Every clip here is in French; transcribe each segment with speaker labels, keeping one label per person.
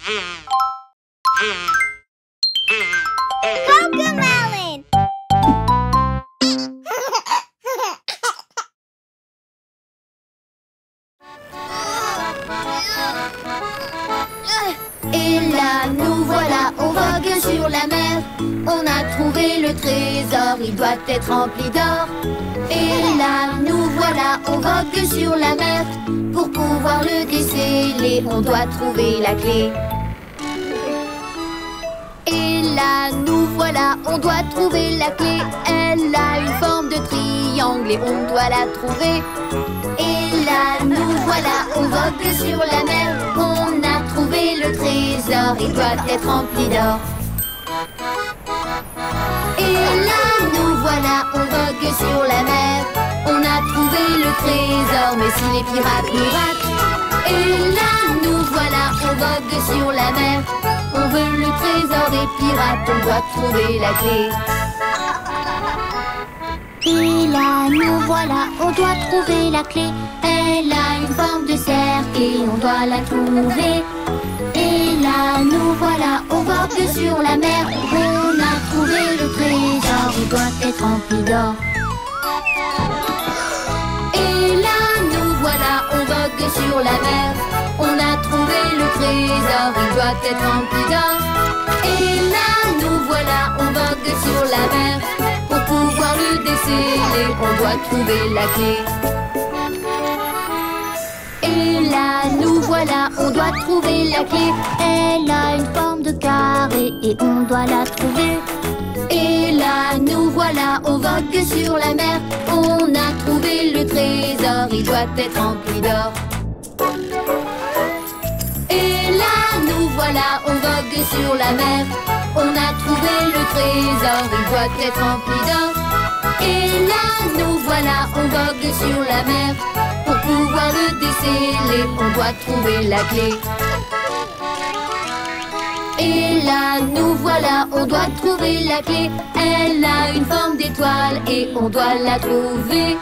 Speaker 1: Cocomelon!
Speaker 2: Et là, nous voilà, on vogue sur la mer. On a trouvé le trésor, il doit être rempli d'or. Et là, nous voilà, on vogue sur la mer. Pour pouvoir le déceler, on doit trouver la clé. Et là, nous voilà, on doit trouver la clé. Elle a une forme de triangle et on doit la trouver. Et là, nous voilà, on vogue sur la mer. On a trouvé le trésor, il doit être rempli d'or. Et là, nous voilà, on vogue sur la mer. On a trouvé le trésor, mais si les pirates nous ratent. Et là, nous voilà, on vogue sur la mer. On veut le trésor des pirates, on doit trouver la clé. Et là, nous voilà, on doit trouver la clé. Elle a une forme de cercle et on doit la trouver. Et là, nous voilà, on vogue sur la mer. On a trouvé le trésor, il doit être rempli d'or. Et là, nous voilà, on vogue sur la mer. On a trouvé le trésor, il doit être rempli d'or. Et là, nous voilà, on vogue sur la mer. Pour pouvoir le déceler, on doit trouver la clé. Et là, nous voilà, on doit trouver la clé. Elle a une forme de carré et on doit la trouver. Et là, nous voilà, on vogue sur la mer. On a trouvé le trésor, il doit être rempli d'or. Et là, nous voilà, on vogue sur la mer. On a trouvé le trésor, il doit être rempli d'or. Et là, nous voilà, on vogue sur la mer. Pour pouvoir le déceler, on doit trouver la clé. Et là, nous voilà, on doit trouver la clé. Elle a une forme d'étoile et on doit la trouver.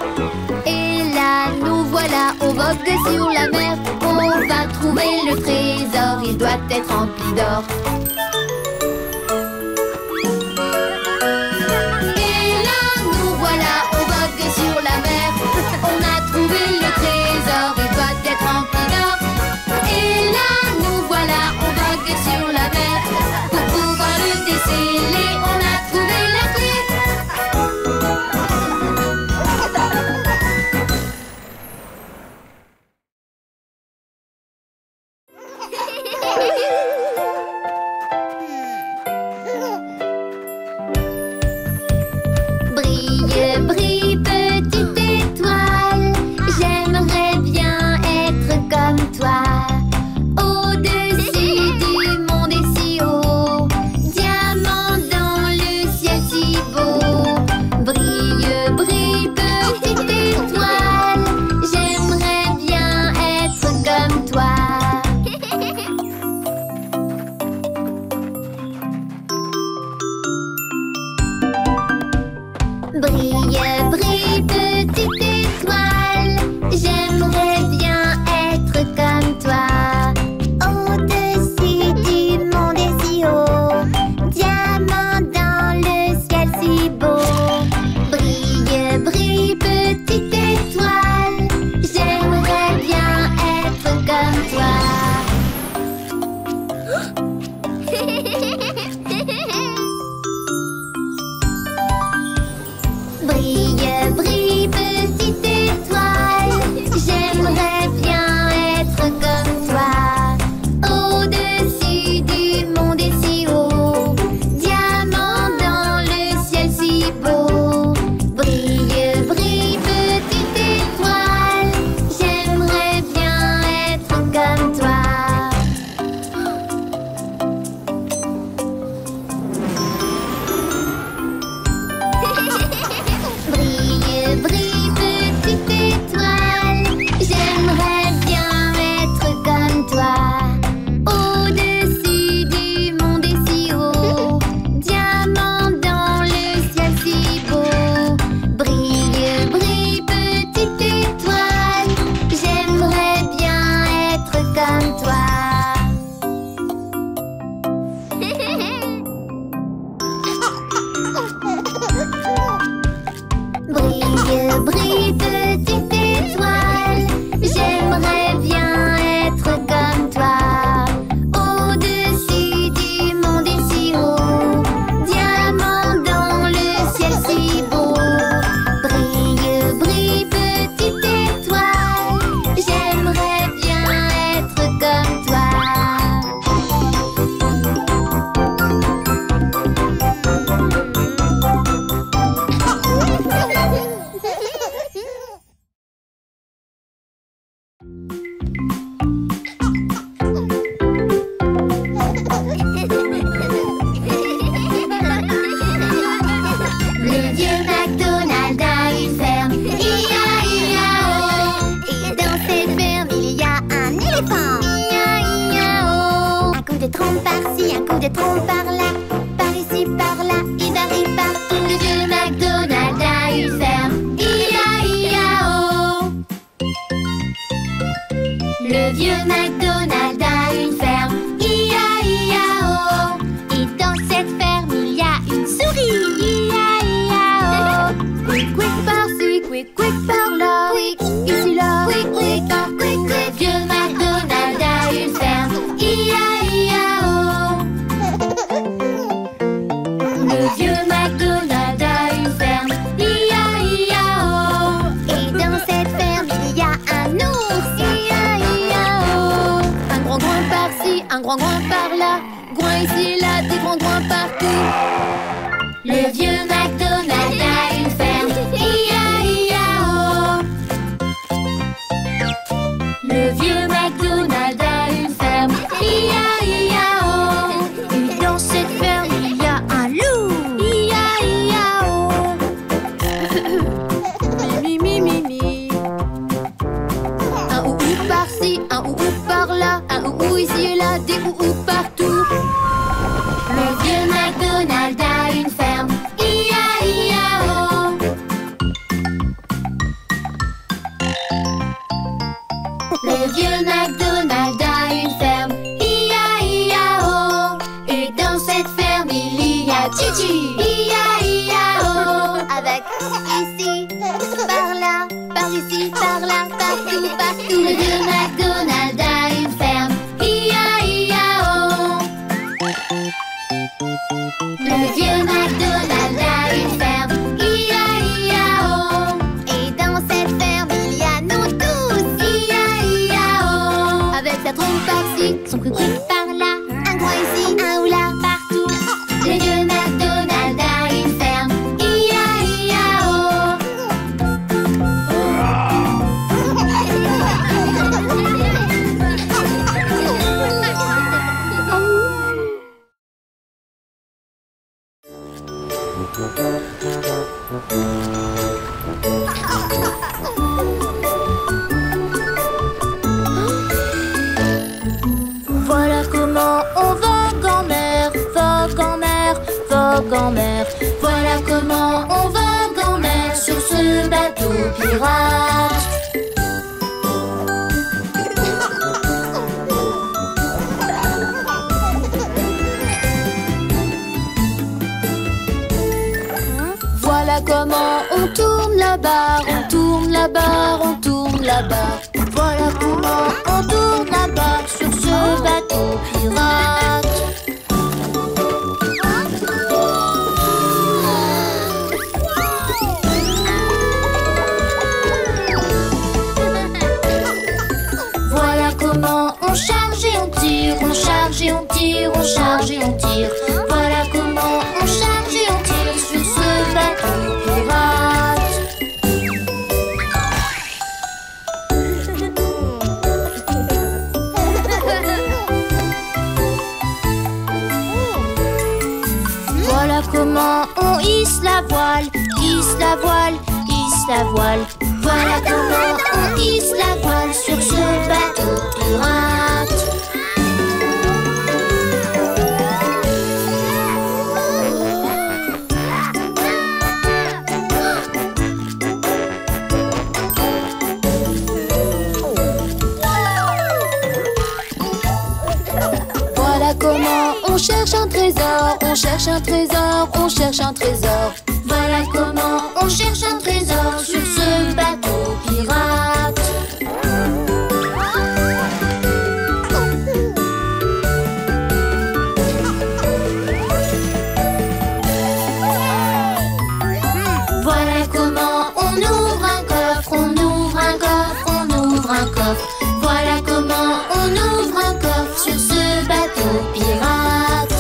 Speaker 2: Et là, nous voilà, on vogue sur la mer. On va trouver le trésor, il doit être rempli d'or. Et là, nous voilà, on vogue sur la mer. On a trouvé le trésor, il doit être rempli d'or. Et là, nous voilà, on vogue sur la mer. Pour pouvoir le déceler, on a trouvé la clé.
Speaker 1: trompe par-ci, un coup de trompe par-là. Par ici, par-là, il varie partout.
Speaker 2: Le vieux McDonald a une ferme, I-A-I-A-O. Le vieux McDonald a une ferme, I-A-I-A-O.
Speaker 1: Et dans cette ferme, il y a une souris. I-A-I-A-O.
Speaker 2: Quick, quick par-ci, quick, quick par-là.
Speaker 1: Quick,
Speaker 2: Ici, là,
Speaker 1: quick, quick,
Speaker 2: quick,
Speaker 1: quick,
Speaker 2: Le
Speaker 1: quick.
Speaker 2: vieux McDonald a une ferme, I-A-I-A-O. Le vieux McDonald a une ferme, I-A-I-A-O.
Speaker 1: Et dans cette ferme, il y a un ours. I-A-I-A-O.
Speaker 2: Un grand groin par-ci, un grand groin par-là. Groin ici, là, des grands groins partout. Le vieux McDonald a une ferme, I-A-I-A-O. Le vieux McDonald a une ferme, I-A-I-A-O. Et dans cette ferme, il y a un loup, I-A-I-A-O. Mi, mi, mi, mi. Un ou par-ci, un ou par-là. Un ou ici et là, des ou partout. Le vieux McDonald a une ferme, I-A-I-A-O. Le vieux McDonald a une ferme, I-A-I-A-O. Et dans cette ferme, il y a Gigi, I-A-I-A-O.
Speaker 1: Avec ici, par-là, par ici, par-là, partout, partout.
Speaker 2: Le vieux McDonald a une ferme, I-A-I-A-O. Le vieux McDonald a une ferme, I-A-I-A-O.
Speaker 1: Et dans cette ferme, il y a nous tous.
Speaker 2: I-A-I-A-O. Avec sa trompe par-ci, son quick par-là.
Speaker 1: Un coin ici, un ou là, partout.
Speaker 2: Le vieux McDonald a une ferme, I-A-I-A-O. Voilà comment on vogue en mer, vogue en mer, vogue en mer. Voilà comment on vogue en mer sur ce bateau pirate. Voilà comment on tourne la barre, on tourne la barre, on tourne la barre. Voilà comment on tourne la barre sur ce bateau pirate. Voilà comment on charge et on tire, on charge et on tire, on charge et on tire. Voilà comment on charge et on tire sur ce bateau pirate. Voilà comment on hisse la voile, hisse la voile, hisse la voile. Voilà comment on hisse la voile sur ce bateau pirate. Voilà comment on cherche un trésor, on cherche un trésor, on cherche un trésor. Voilà comment on cherche un trésor sur ce bateau pirate. Voilà comment on ouvre un coffre, on ouvre un coffre, on ouvre un coffre. Voilà comment on ouvre un coffre sur ce bateau pirate.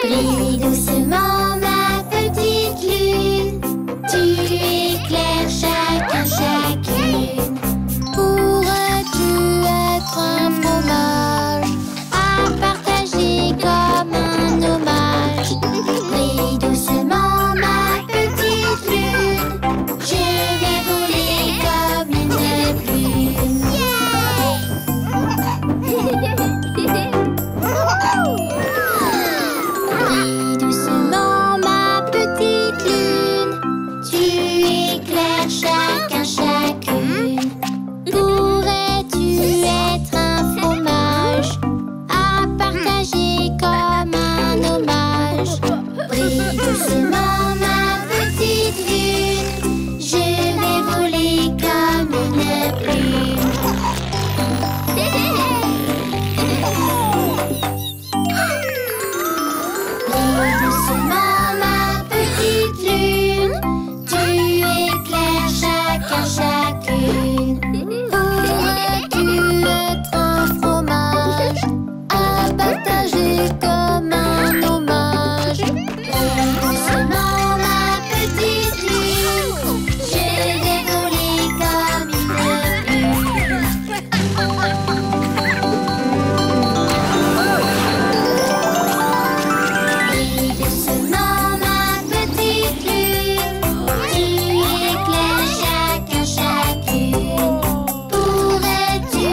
Speaker 2: Brille doucement ma petite lune, tu éclaires chacun, chacune. Pourrais-tu être un fromage à partager comme un hommage? Brille doucement ma petite lune, je vais voler comme une plume. Brille doucement ma petite lune, tu éclaires chacun, chacune. Pourrais-tu être un fromage à partager comme un hommage? Brille doucement ma petite lune, je vais voler comme une plume. Brille doucement ma petite lune, tu éclaires chacun, chacune. Pourrais-tu être un fromage à partager comme un hommage? Brille doucement ma petite lune, je vais voler comme une plume. Brille doucement ma petite lune, tu éclaires chacun, chacune. Pourrais-tu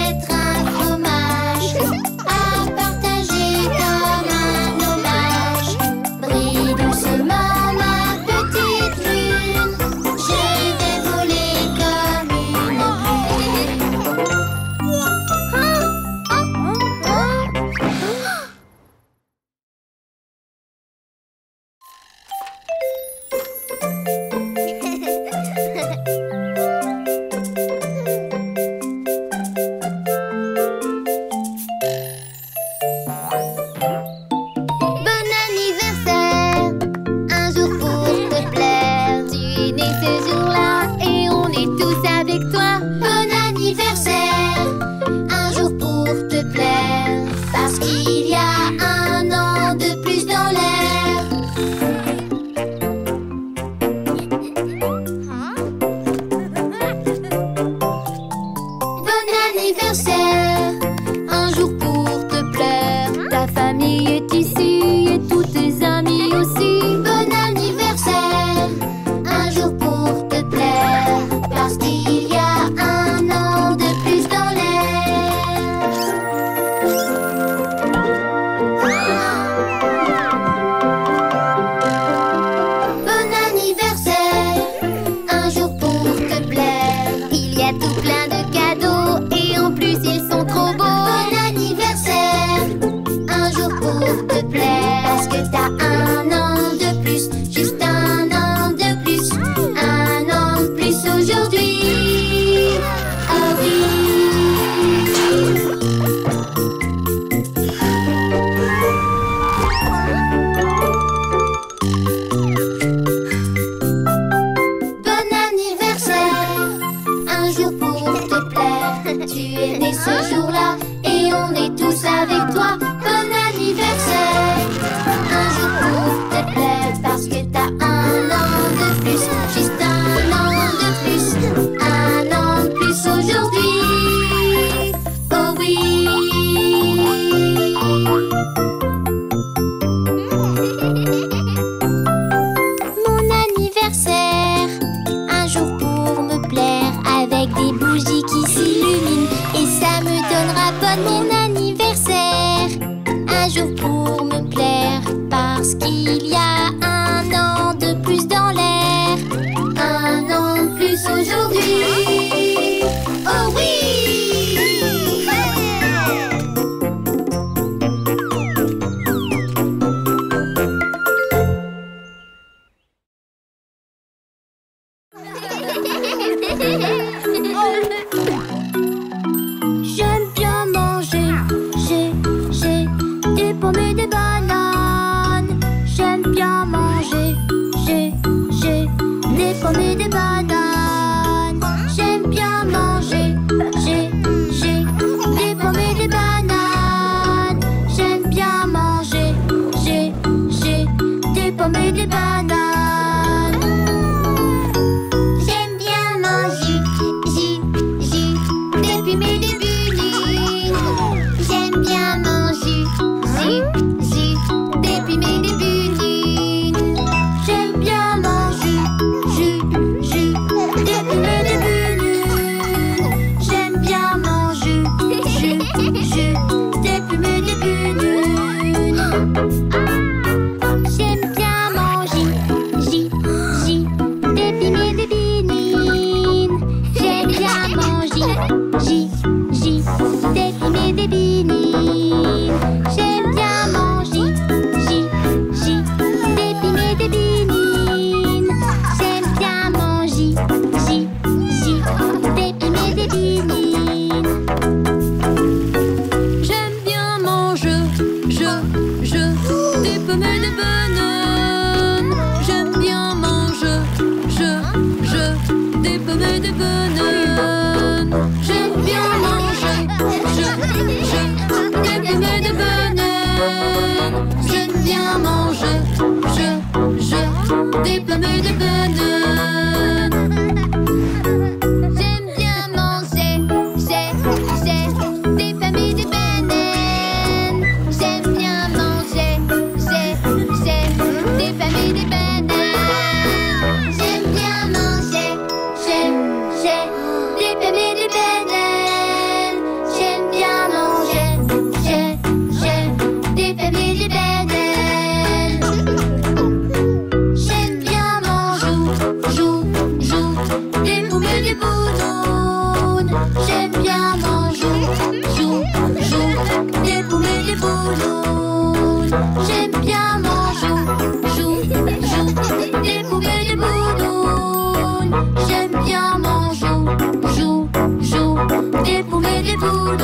Speaker 2: être un fromage à partager comme un hommage? Brille doucement ma petite lune, je vais voler comme une plume.
Speaker 1: Bon anniversaire, un jour pour te plaire. Tu es né ce jour-là et on est tous avec toi.
Speaker 2: Bon anniversaire, un jour pour te plaire, parce qu'il y a un an de plus dans l'air. Bon anniversaire,
Speaker 1: Un jour pour te plaire. Ta famille est ici et tous tes amis aussi.
Speaker 2: bon anniversaire, un jour pour te plaire, parce qu'il y a un an de plus dans l'air. Bon anniversaire, un jour pour te plaire.
Speaker 1: Il y a tout plein de cadeaux et en plus ils sont trop beaux.
Speaker 2: Bon anniversaire, un jour pour te plaire, parce que t'as un an de plus, juste un an de plus, un an de plus aujourd'hui. Oh oui. Bon anniversaire, un jour pour te plaire. Tu es né ce jour-là et on est tous avec toi. Bon anniversaire, un jour pour te plaire, parce que t'as un an de plus, juste un an de plus, un an de plus aujourd'hui. Oh oui. Mon anniversaire, un jour pour me plaire, avec des bougies qui s'illuminent, et ça me donnera bonne. Mon anniversaire, un jour pour me plaire, parce qu'il y a un an de plus dans l'air, un an de plus aujourd'hui. Oh oui. J'aime bien manger, j'ai des pommes et des bananes. J'aime bien manger, j'ai des pommes et des bananes. J'aime bien manger, j'ai des pommes et des bananes. J'aime bien manger, j'ai pommes et des bananes.
Speaker 1: J'aime bien manger des pommes et des bunines. J'aime bien manger des pommes et des bunines.
Speaker 2: J'aime bien manger des pommes et des bunines. J'aime bien manger des pommes et des bunines.
Speaker 1: J'aime bien manger des pommes et des bunines. J'aime bien manger des pommes et des bunines. J'aime bien manger des pommes et des bunines. J'aime bien manger des pommes et des bunines.
Speaker 2: J'aime bien manger des pommes et des bananes. J'aime bien manger des pommes et des bananes. J'aime bien manger des pommes et des bananes. J'aime bien manger des pommes et des bananes.
Speaker 1: J'aime bien manger des pommes et des bananes. J'aime bien manger des pommes et des bananes. J'aime bien manger des pommes et des bananes. J'aime bien manger des pommes et des bananes. J'aime bien manger des pommes et des boulons. J'aime bien manger des pommes et des boulons. J'aime bien manger des pommes et des boulons. J'aime bien manger des pommes et des boulons.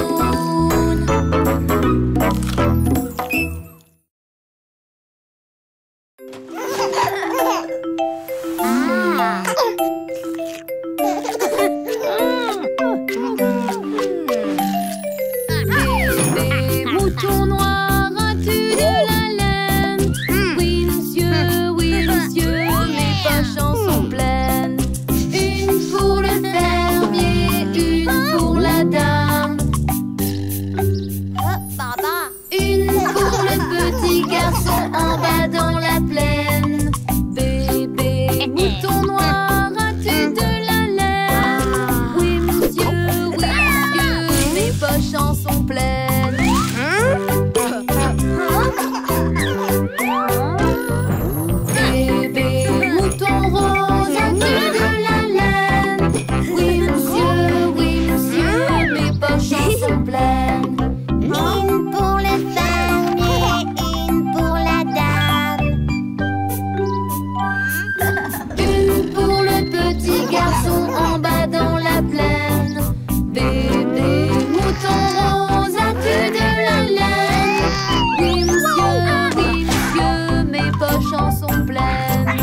Speaker 2: Bébé mouton noir, as-tu de la laine? Oui monsieur, mes poches en sont pleines. Une pour le fermier, une pour la dame. Une pour le petit garçon en bas dans la plaine. Bébé mouton noir, as-tu de la laine? Oui monsieur, mes poches en sont pleines. Bébé mouton rose, as-tu de la laine? Oui monsieur, mes poches en sont pleines.
Speaker 1: Une pour le fermier, une pour la dame.
Speaker 2: Une pour le petit garçon en bas dans la plaine. Bébé mouton rose, as-tu de la laine? Oui monsieur, mes poches en sont pleines.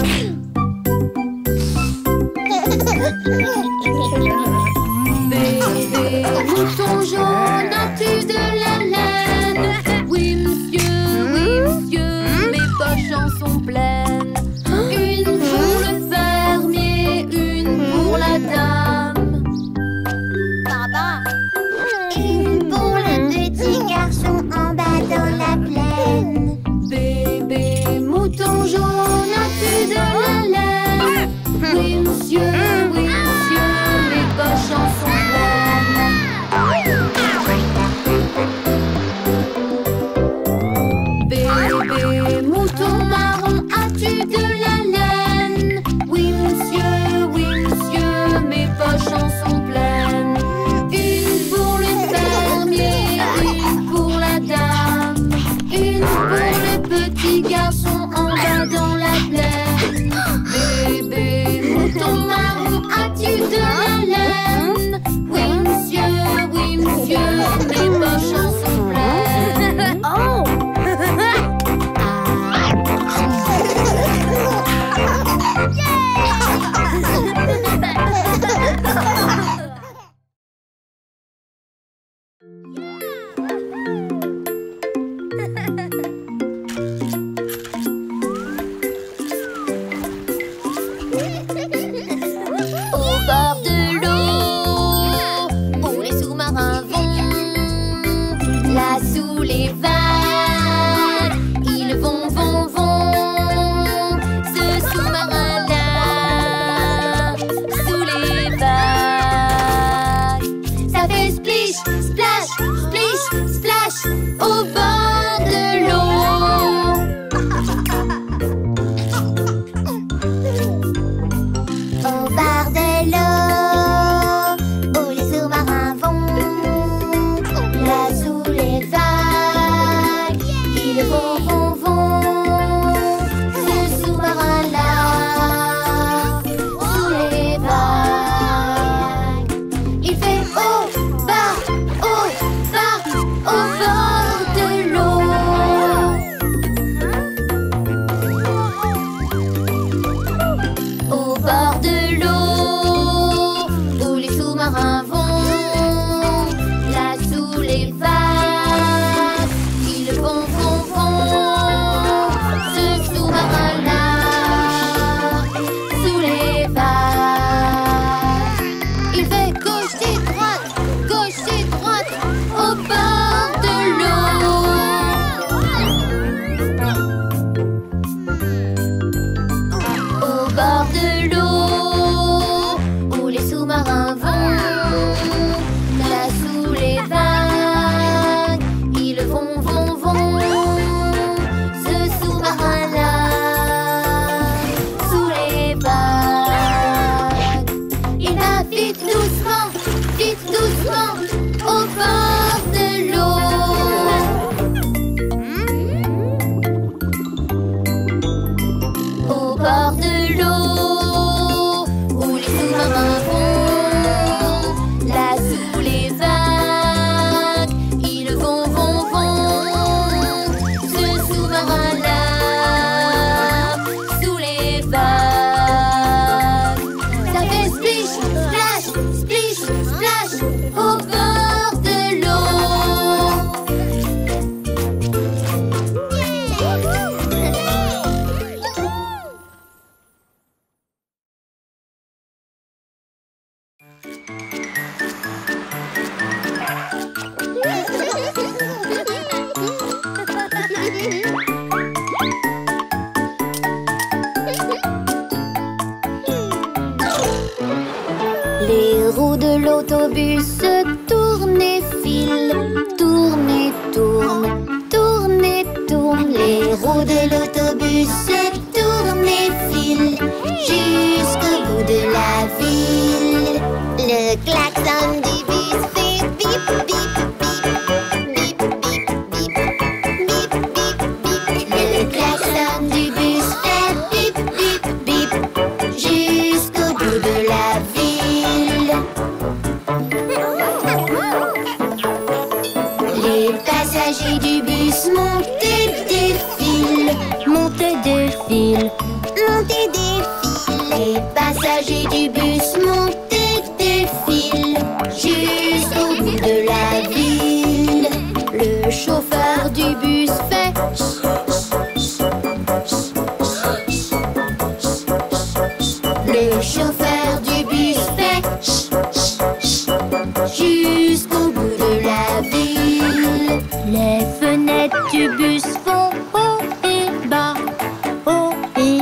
Speaker 2: Bébé mouton jaune, as-tu de la laine? Oui monsieur, mes poches en sont pleines. Une pour le fermier, une pour la dame.
Speaker 1: Une pour le petit garçon en bas dans la plaine.
Speaker 2: Bébé mouton jaune, as-tu de la laine? Oui monsieur, mes poches en sont pleines. Bébé mouton marron, as-tu de la laine? Oui monsieur, mes poches en sont pleines. Une pour le fermier, une pour la dame. Une pour le petit garçon en bas dans la plaine. Bébé mouton marron, as-tu de la laine? Oui monsieur, mes poches en sont pleines. Oh! vont, vont, vont. Ce sous-marin-là, sous les vagues, il fait haut, bas, au bord de l'eau. Au bord de l'eau, où les sous-marins vont, là sous les vagues, ils vont, vont, vont. Ce sous-marin-là, sous les vagues, il fait gauche et droite, au bord de l'eau. Au bord de l'eau, où les sous-marins vont, là sous les vagues, ils vont, vont, vont. Ce sous-marin-là, sous les vagues, il va vite doucement, au bord de l'eau. Au bord de l'eau, où les sous-marins vont, là sous les vagues, ils vont, vont, vont. Ce sous-marin-là, sous les vagues, ça fait splish, splash, au bord de l'eau. Les roues de l'autobus tournent et filent, tournent et tournent, tournent et tournent. Les roues de l'autobus tournent et filent jusqu'au bout de la ville. Le klaxon du bus fait bip, bip, bip, bip, bip, bip, bip, bip, bip. Le klaxon du bus fait bip, bip, bip jusqu'au bout de la ville. Les passagers du bus montent et défilent, montent et défilent, montent et défilent. Les passagers du bus montent et défilent jusqu'au bout de la ville. Le chauffeur du bus fait le chauffeur du bus fait jusqu'au bout de la ville. Les fenêtres du bus font haut et bas, haut et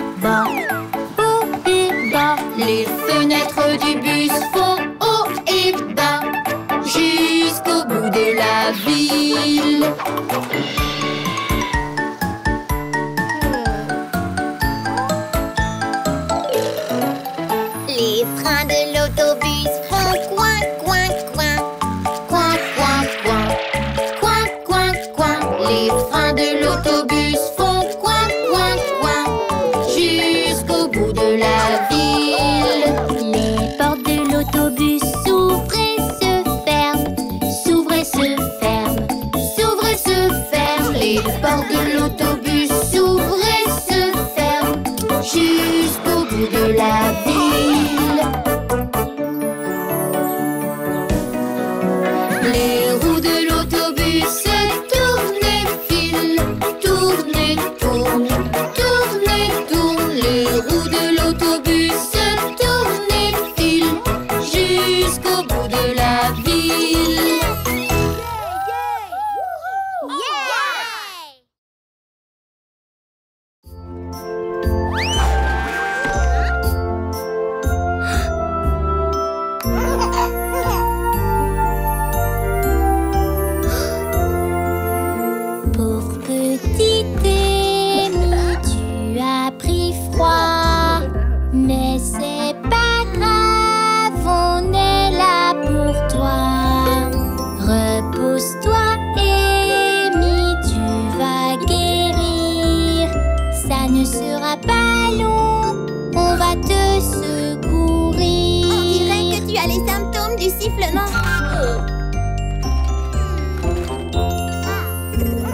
Speaker 1: sera pas long, on va te secourir. On dirait que tu as les symptômes du sifflement.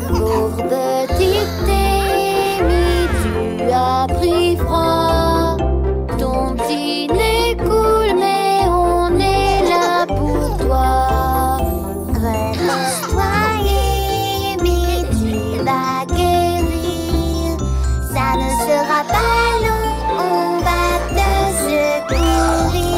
Speaker 1: Pauvre petite Amy, tu as pris froid. Ton petit nez coule, mais on est là pour toi. Repose-toi, Amy, tu vas guérir. Ça ne sera pas long, on va te secourir.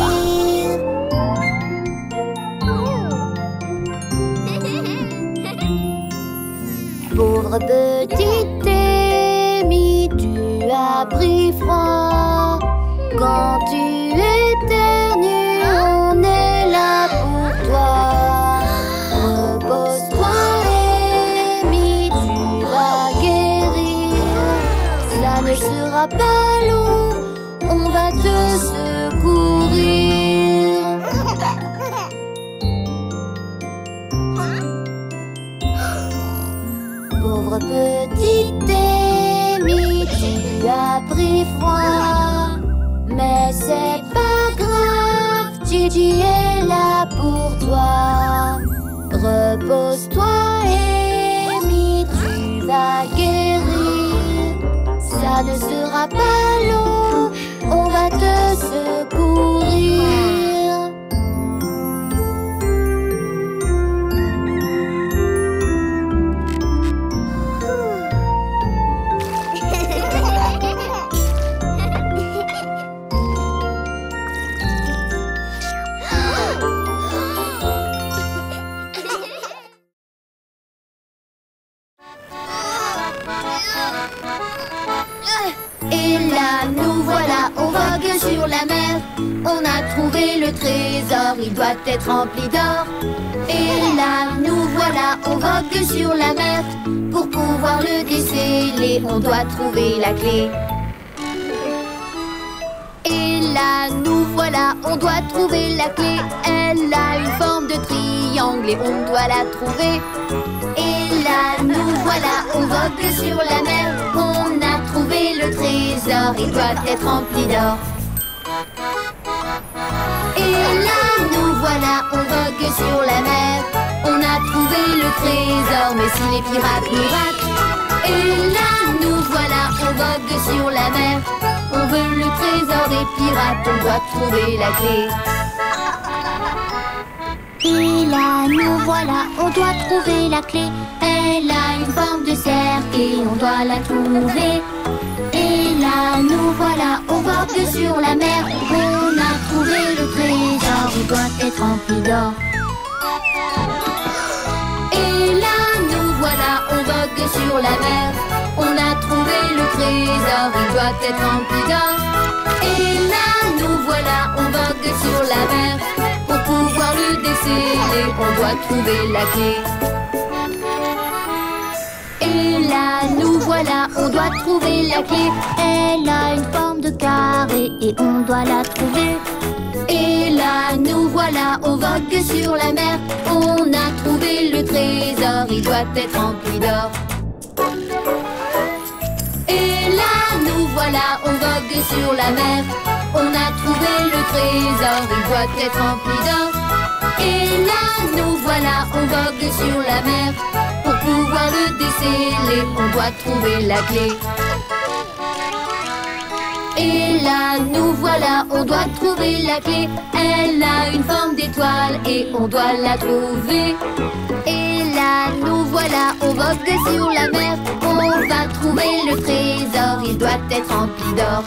Speaker 1: Pauvre petite Amy, tu as pris froid. Quand tu éternues, on est là pour toi. Repose-toi, Amy, tu vas guérir. Ça ne sera pas long, on va te secourir. Pauvre petite Amy, tu as pris froid. Mais c'est pas grave, Gigi est là pour toi. Repose-toi, Amy, tu vas guérir. Ça ne sera pas long, on va te secourir. Et là, nous voilà, on vogue sur la mer. On a trouvé le trésor, il doit être rempli d'or. Et là, nous voilà, on vogue sur la mer. Pour pouvoir le déceler, on doit trouver la clé. Et là, nous voilà, on doit trouver la clé. Elle a une forme de triangle et on doit la trouver. Et là, nous voilà, on vogue sur la mer. On a trouvé le trésor, il doit être rempli d'or. Et là, nous voilà, on vogue sur la mer. On a trouvé le trésor, mais si les pirates nous ratent. Et là, nous voilà, on vogue sur la mer. On veut le trésor des pirates, on doit trouver la clé. Et là, nous voilà, on doit trouver la clé. Elle a une forme de cercle et on doit la trouver. Et là, nous voilà, on vogue sur la mer. On a trouvé le trésor, il doit être rempli d'or. Et là, nous voilà, on vogue sur la mer. On a trouvé le trésor, il doit être rempli d'or. Et là, nous voilà, on vogue sur la mer. Pour pouvoir le déceler, on doit trouver la clé. Et là, nous voilà, on doit trouver la clé. Elle a une forme de carré et on doit la trouver. Et là, nous voilà, on vogue sur la mer. On a trouvé le trésor, il doit être rempli d'or. Et là, nous voilà, on vogue sur la mer. On a trouvé le trésor, il doit être rempli d'or. Et là, nous voilà, on vogue sur la mer. Pour pouvoir le déceler, on doit trouver la clé. Et là, nous voilà, on doit trouver la clé. Elle a une forme d'étoile et on doit la trouver. Et là, nous voilà, on vogue sur la mer. On va trouver le trésor, il doit être rempli d'or.